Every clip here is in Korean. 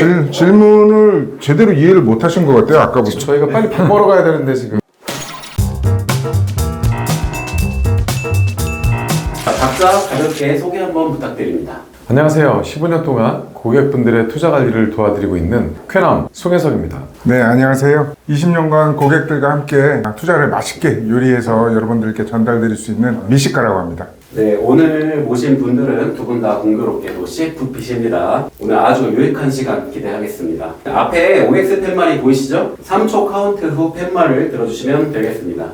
질문을 제대로 이해를 못 하신 것 같아요, 아까부터. 저희가 빨리 밥 먹으러 가야 되는데 지금. 각자 가볍게 소개 한번 부탁드립니다. 안녕하세요. 15년 동안 고객분들의 투자 관리를 도와드리고 있는 쾌남 송혜석입니다. 네, 안녕하세요. 20년간 고객들과 함께 투자를 맛있게 요리해서 여러분들께 전달드릴 수 있는 미식가라고 합니다. 네, 오늘 모신 분들은 두 분 다 공교롭게도 CFP십니다. 오늘 아주 유익한 시간 기대하겠습니다. 앞에 OX 팻말이 보이시죠? 3초 카운트 후 팻말을 들어주시면 되겠습니다.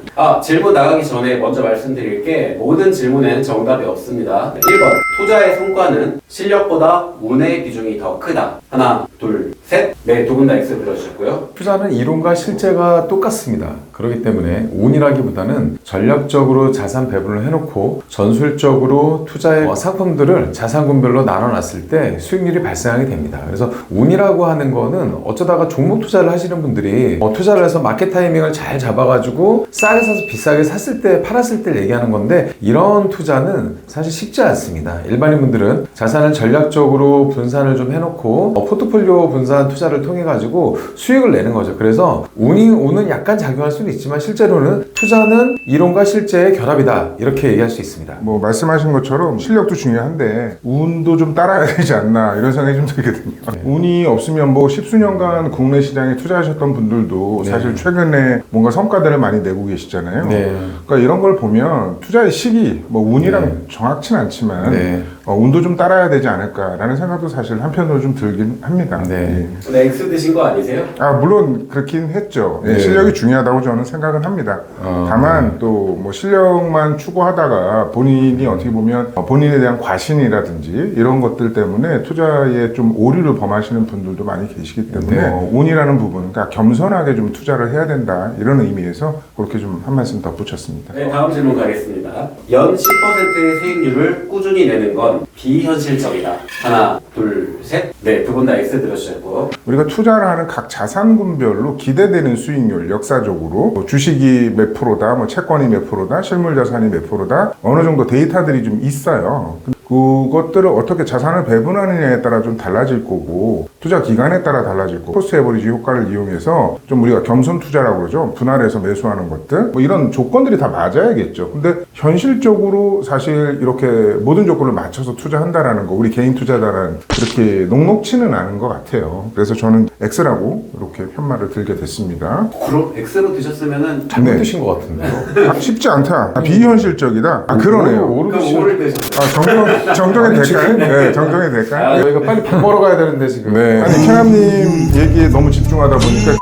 질문 나가기 전에 먼저 말씀드릴 게 모든 질문엔 정답이 없습니다. 1번, 투자의 성과는 실력보다 운의 비중이 더 크다. 하나, 둘, 셋. 네, 두 분 다 X 들어주셨고요. 투자는 이론과 실제가 똑같습니다. 그렇기 때문에 운이라기보다는 전략적으로 자산 배분을 해놓고 전술적으로 투자의 상품들을 자산군별로 나눠놨을 때 수익률이 발생하게 됩니다. 그래서 운이라고 하는 거는 어쩌다가 종목 투자를 하시는 분들이 투자를 해서 마켓 타이밍을 잘 잡아가지고 싸게 사서 비싸게 샀을 때 팔았을 때 얘기하는 건데, 이런 투자는 사실 쉽지 않습니다. 일반인 분들은 자산을 전략적으로 분산을 좀 해놓고 포트폴리오 분산 투자를 통해 가지고 수익을 내는 거죠. 그래서 운은 약간 작용할 수는 있지만 실제로는 투자는 이론과 실제의 결합이다, 이렇게 얘기할 수 있습니다. 뭐 말씀하신 것처럼 실력도 중요한데 운도 좀 따라야 되지 않나, 이런 생각이 좀 들거든요. 네. 운이 없으면 뭐 십수년간 국내 시장에 투자하셨던 분들도 네. 사실 최근에 뭔가 성과들을 많이 내고 계시잖아요. 네. 그러니까 이런 걸 보면 투자의 시기, 뭐 운이랑 정확치는 않지만 네. 운도 좀 따라야 되지 않을까라는 생각도 사실 한편으로 좀 들긴 합니다. 네. 네, X 드신 거 아니세요? 물론 그렇긴 했죠. 네. 실력이 중요하다고 저는 생각은 합니다. 다만 또 뭐 실력만 추구하다가 본인이 어떻게 보면 본인에 대한 과신이라든지 이런 것들 때문에 투자에 좀 오류를 범하시는 분들도 많이 계시기 때문에 네. 운이라는 부분, 그러니까 겸손하게 좀 투자를 해야 된다, 이런 의미에서 그렇게 좀 한 말씀 덧붙였습니다. 네, 다음 질문 가겠습니다. 연 10%의 수익률을 꾸준히 내는 건 비현실적이다. 하나, 둘, 셋. 네, 두 분 다 X 들어주셨고. 우리가 투자를 하는 각 자산군별로 기대되는 수익률, 역사적으로 뭐 주식이 몇 프로다, 뭐 채권이 몇 프로다, 실물 자산이 몇 프로다, 어느 정도 데이터들이 좀 있어요. 그것들을 어떻게 자산을 배분하느냐에 따라 좀 달라질 거고, 투자 기간에 따라 달라질 거고, 코스트 에버리지 효과를 이용해서 좀 우리가 겸손 투자라고 그러죠. 분할해서 매수하는 것들, 뭐 이런 조건들이 다 맞아야겠죠. 근데 현실적으로 사실 이렇게 모든 조건을 맞춰서 투자한다라는 거, 우리 개인 투자자라는 그렇게 녹록치는 않은 것 같아요. 그래서 저는 X라고 이렇게 편말을 들게 됐습니다. 그럼 X로 드셨으면은 잘못 네. 드신 것 같은데요. 쉽지 않다. 비현실적이다. 그러네요. 그럼 O를 드셨어요. 정정이 될까요? 네, 정정이 될까요? 저희가 빨리 밥 먹으러 가야 되는데 지금. 네. 아니, 캐남님 얘기에 너무 집중하다 보니까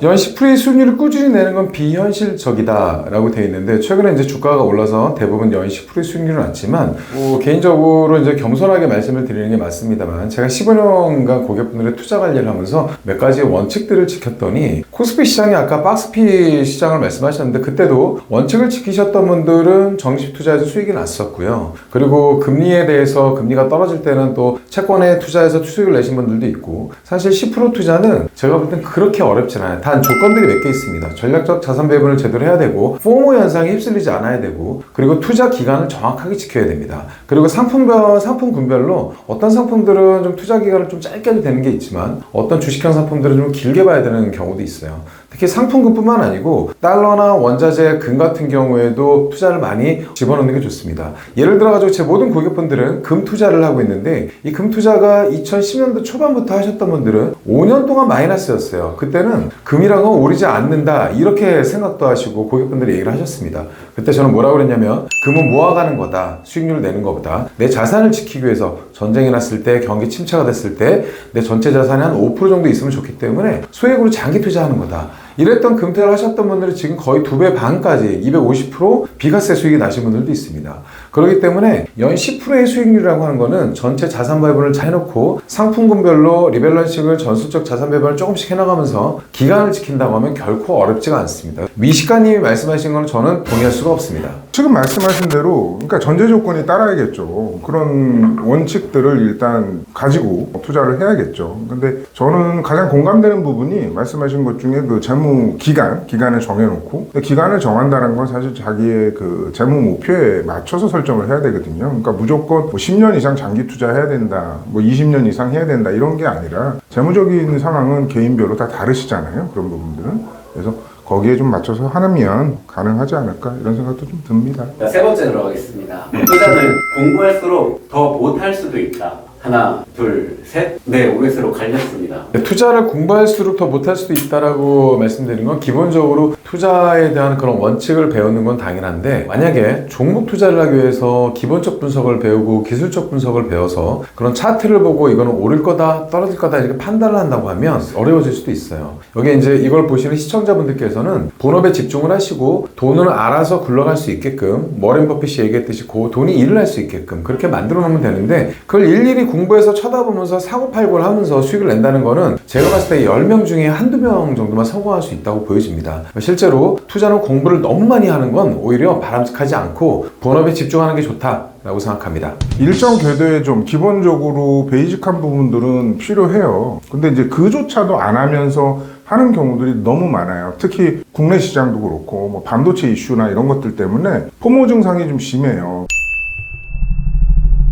연 10%의 수익률을 꾸준히 내는 건 비현실적이다라고 되어 있는데, 최근에 이제 주가가 올라서 대부분 연 10%의 수익률은 났지만, 개인적으로 이제 겸손하게 말씀을 드리는 게 맞습니다만, 제가 15년간 고객분들의 투자 관리를 하면서 몇 가지 원칙들을 지켰더니, 코스피 시장이 아까 박스피 시장을 말씀하셨는데, 그때도 원칙을 지키셨던 분들은 정식 투자에서 수익이 났었고요. 그리고 금리에 대해서, 금리가 떨어질 때는 또 채권에 투자해서 수익을 내신 분들도 있고, 사실 10% 투자는 제가 볼 땐 그렇게 어렵진 않아요. 단 조건들이 몇 개 있습니다. 전략적 자산 배분을 제대로 해야 되고, 포모 현상에 휩쓸리지 않아야 되고, 그리고 투자 기간을 정확하게 지켜야 됩니다. 그리고 상품군별로 어떤 상품들은 좀 투자 기간을 좀 짧게 해도 되는 게 있지만, 어떤 주식형 상품들은 좀 길게 봐야 되는 경우도 있어요. 특히 상품군뿐만 아니고 달러나 원자재, 금 같은 경우에도 투자를 많이 집어넣는 게 좋습니다. 예를 들어가지고 제 모든 고객분들은 금 투자를 하고 있는데, 이 금 투자가 2010년도 초반부터 하셨던 분들은 5년 동안 마이너스였어요. 그때는 금이란 건 오르지 않는다, 이렇게 생각도 하시고 고객분들이 얘기를 하셨습니다. 그때 저는 뭐라고 그랬냐면, 금은 모아가는 거다, 수익률을 내는 것보다 내 자산을 지키기 위해서 전쟁이 났을 때, 경기 침체가 됐을 때 내 전체 자산이 한 5% 정도 있으면 좋기 때문에 소액으로 장기 투자하는 거다, 이랬던 금투자를 하셨던 분들이 지금 거의 2배 반까지 250% 비과세 수익이 나신 분들도 있습니다. 그렇기 때문에 연 10%의 수익률이라고 하는 거는 전체 자산 배분을 잘 해놓고 상품군별로 리밸런싱을, 전술적 자산 배분을 조금씩 해나가면서 기간을 지킨다고 하면 결코 어렵지가 않습니다. 미식가님이 말씀하신 거는 저는 동의할 수가 없습니다. 지금 말씀하신 대로, 그러니까 전제 조건이 따라야겠죠. 그런 원칙들을 일단 가지고 투자를 해야겠죠. 근데 저는 가장 공감되는 부분이 말씀하신 것 중에 그 재무 기간을 정해놓고, 기간을 정한다는 건 사실 자기의 그 재무 목표에 맞춰서 의사결정을 해야 되거든요. 그러니까 무조건 뭐 10년 이상 장기 투자해야 된다, 뭐 20년 이상 해야 된다 이런 게 아니라 재무적인 상황은 개인별로 다 다르시잖아요. 그런 부분들은. 그래서 거기에 좀 맞춰서 하면 가능하지 않을까 이런 생각도 좀 듭니다. 자, 세 번째 들어가겠습니다. 투자는 공부할수록 더 못할 수도 있다. 하나, 둘, 셋. 네, OX로 갈렸습니다. 투자를 공부할수록 더 못할 수도 있다라고 말씀드린 건 기본적으로 투자에 대한 그런 원칙을 배우는 건 당연한데 만약에 종목 투자를 하기 위해서 기본적 분석을 배우고 기술적 분석을 배워서 그런 차트를 보고 이거는 오를 거다 떨어질 거다 이렇게 판단을 한다고 하면 어려워질 수도 있어요. 여기 이제 이걸 보시는 시청자분들께서는 본업에 집중을 하시고 돈을 알아서 굴러갈 수 있게끔 워렌 버핏이 얘기했듯이 그 돈이 일을 할 수 있게끔 그렇게 만들어 놓으면 되는데 그걸 일일이 공부해서 쳐다보면서 사고팔고를 하면서 수익을 낸다는 거는 제가 봤을 때 10명 중에 한두 명 정도만 성공할 수 있다고 보여집니다. 실제로 투자는 공부를 너무 많이 하는 건 오히려 바람직하지 않고 본업에 집중하는 게 좋다라고 생각합니다. 일정 궤도에 좀 기본적으로 베이직한 부분들은 필요해요. 근데 이제 그조차도 안 하면서 하는 경우들이 너무 많아요. 특히 국내 시장도 그렇고 뭐 반도체 이슈나 이런 것들 때문에 포모 증상이 좀 심해요.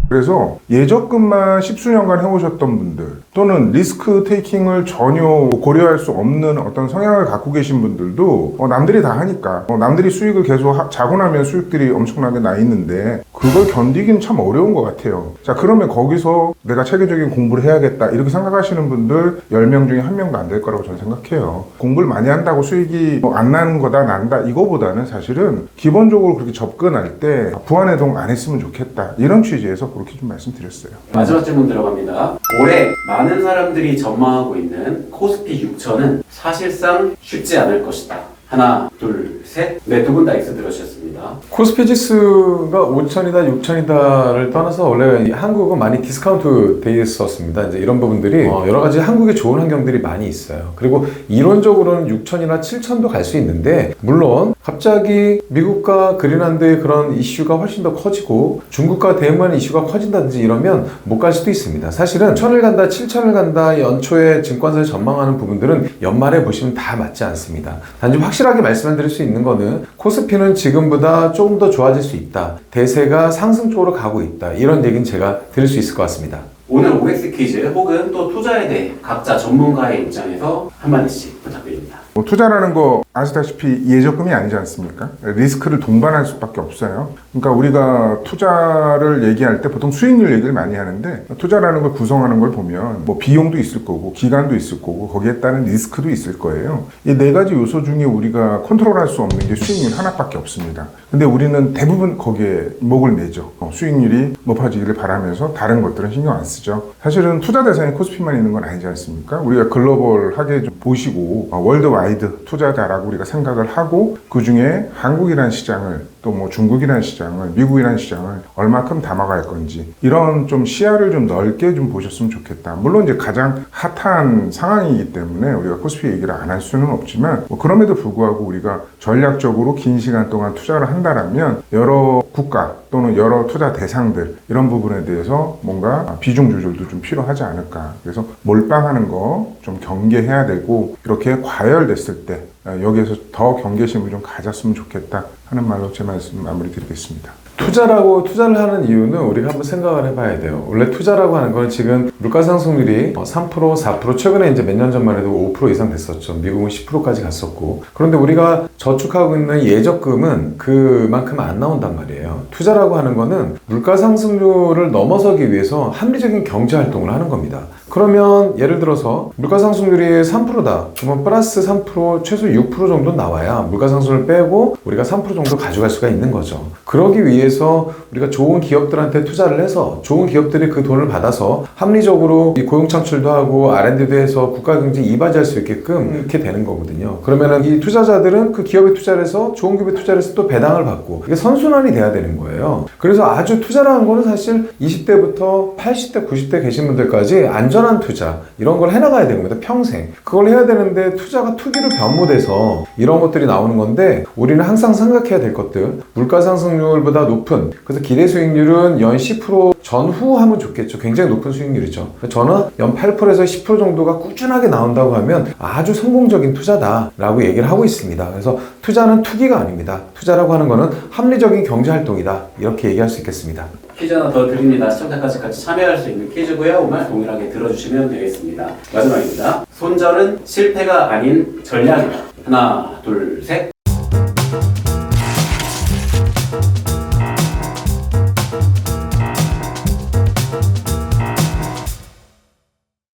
그래서 예적금만 10수년간 해오셨던 분들 또는 리스크 테이킹을 전혀 고려할 수 없는 어떤 성향을 갖고 계신 분들도 남들이 다 하니까 남들이 수익을 계속 자고 나면 수익들이 엄청나게 나 있는데 그걸 견디기는 참 어려운 것 같아요. 자, 그러면 거기서 내가 체계적인 공부를 해야겠다 이렇게 생각하시는 분들 10명 중에 1명도 안 될 거라고 저는 생각해요. 공부를 많이 한다고 수익이 안 나는 거다 난다 이거보다는 사실은 기본적으로 그렇게 접근할 때 부안해동 안 했으면 좋겠다 이런 취지에서 그렇게 좀 말씀드렸어요. 마지막 질문 들어갑니다. 올해 많은 사람들이 전망하고 있는 코스피 6천은 사실상 쉽지 않을 것이다. 하나, 둘, 셋. 네, 두 분 다 X 들어주셨습니다. 코스피 지수가 5천이다 6천이다를 떠나서 원래 한국은 많이 디스카운트 돼 있었습니다. 이제 이런 부분들이 여러 가지 한국에 좋은 환경들이 많이 있어요. 그리고 이론적으로는 6천이나 7천도 갈 수 있는데 물론 갑자기 미국과 그린란드의 그런 이슈가 훨씬 더 커지고 중국과 대만 이슈가 커진다든지 이러면 못 갈 수도 있습니다. 사실은 1,000을 간다 7천을 간다 연초에 증권사에 전망하는 부분들은 연말에 보시면 다 맞지 않습니다. 단지 확실하게 말씀드릴 수 있는 거는 코스피는 지금보다 조금 더 좋아질 수 있다. 대세가 상승 쪽으로 가고 있다. 이런 얘기는 제가 드릴 수 있을 것 같습니다. 오늘 OX 퀴즈 혹은 또 투자에 대해 각자 전문가의 입장에서 한마디씩 부탁드립니다. 투자라는 거 아시다시피 예적금이 아니지 않습니까? 리스크를 동반할 수밖에 없어요. 그러니까 우리가 투자를 얘기할 때 보통 수익률 얘기를 많이 하는데 투자라는 걸 구성하는 걸 보면 뭐 비용도 있을 거고 기간도 있을 거고 거기에 따른 리스크도 있을 거예요. 이 네 가지 요소 중에 우리가 컨트롤할 수 없는 게 수익률 하나밖에 없습니다. 근데 우리는 대부분 거기에 목을 매죠. 수익률이 높아지기를 바라면서 다른 것들은 신경 안 쓰죠. 사실은 투자 대상에 코스피만 있는 건 아니지 않습니까? 우리가 글로벌하게 좀 보시고 월드와이드 투자자라고 우리가 생각을 하고 그 중에 한국이라는 시장을 또 뭐 중국이라는 시장을 미국이라는 시장을 얼마큼 담아갈 건지 이런 좀 시야를 좀 넓게 좀 보셨으면 좋겠다. 물론 이제 가장 핫한 상황이기 때문에 우리가 코스피 얘기를 안 할 수는 없지만 뭐 그럼에도 불구하고 우리가 전략적으로 긴 시간 동안 투자를 한다라면 여러 국가 또는 여러 투자 대상들 이런 부분에 대해서 뭔가 비중 조절도 좀 필요하지 않을까. 그래서 몰빵하는 거 좀 경계해야 되고 이렇게 과열됐을 때 여기에서 더 경계심을 좀 가졌으면 좋겠다 하는 말로 제 말씀 마무리 드리겠습니다. 투자를 하는 이유는 우리가 한번 생각을 해봐야 돼요. 원래 투자라고 하는 건 지금 물가 상승률이 3%, 4% 최근에 이제 몇 년 전만 해도 5% 이상 됐었죠. 미국은 10%까지 갔었고. 그런데 우리가 저축하고 있는 예적금은 그만큼 안 나온단 말이에요. 투자라고 하는 거는 물가 상승률을 넘어서기 위해서 합리적인 경제 활동을 하는 겁니다. 그러면 예를 들어서 물가 상승률이 3%다. 그러면 플러스 3% 최소 6% 정도 나와야 물가 상승률을 빼고 우리가 3% 정도 가져갈 수가 있는 거죠. 그러기 위해서 우리가 좋은 기업들한테 투자를 해서 좋은 기업들이 그 돈을 받아서 합리적으로 이 고용 창출도 하고 R&D도 해서 국가 경제에 이바지할 수 있게끔 이렇게 되는 거거든요. 그러면은 이 투자자들은 그 기업에 투자를 해서 좋은 기업에 투자를 해서 또 배당을 받고 이게 선순환이 돼야 되는 거예요. 그래서 아주 투자라는 거는 사실 20대부터 80대, 90대 계신 분들까지 안전한 투자 이런 걸 해나가야 되는 겁니다. 평생. 그걸 해야 되는데 투자가 투기로 변모돼서 이런 것들이 나오는 건데 우리는 항상 생각해야 될 것들 물가 상승률보다 높은, 그래서 기대 수익률은 연 10% 전후 하면 좋겠죠. 굉장히 높은 수익률이죠. 저는 연 8%에서 10% 정도가 꾸준하게 나온다고 하면 아주 성공적인 투자다라고 얘기를 하고 있습니다. 그래서 투자는 투기가 아닙니다. 투자라고 하는 거는 합리적인 경제활동이다, 이렇게 얘기할 수 있겠습니다. 퀴즈 하나 더 드립니다. 시청자까지 같이 참여할 수 있는 퀴즈고요. 정말 동일하게 들어주시면 되겠습니다. 마지막입니다. 손절은 실패가 아닌 전략이다. 하나, 둘, 셋.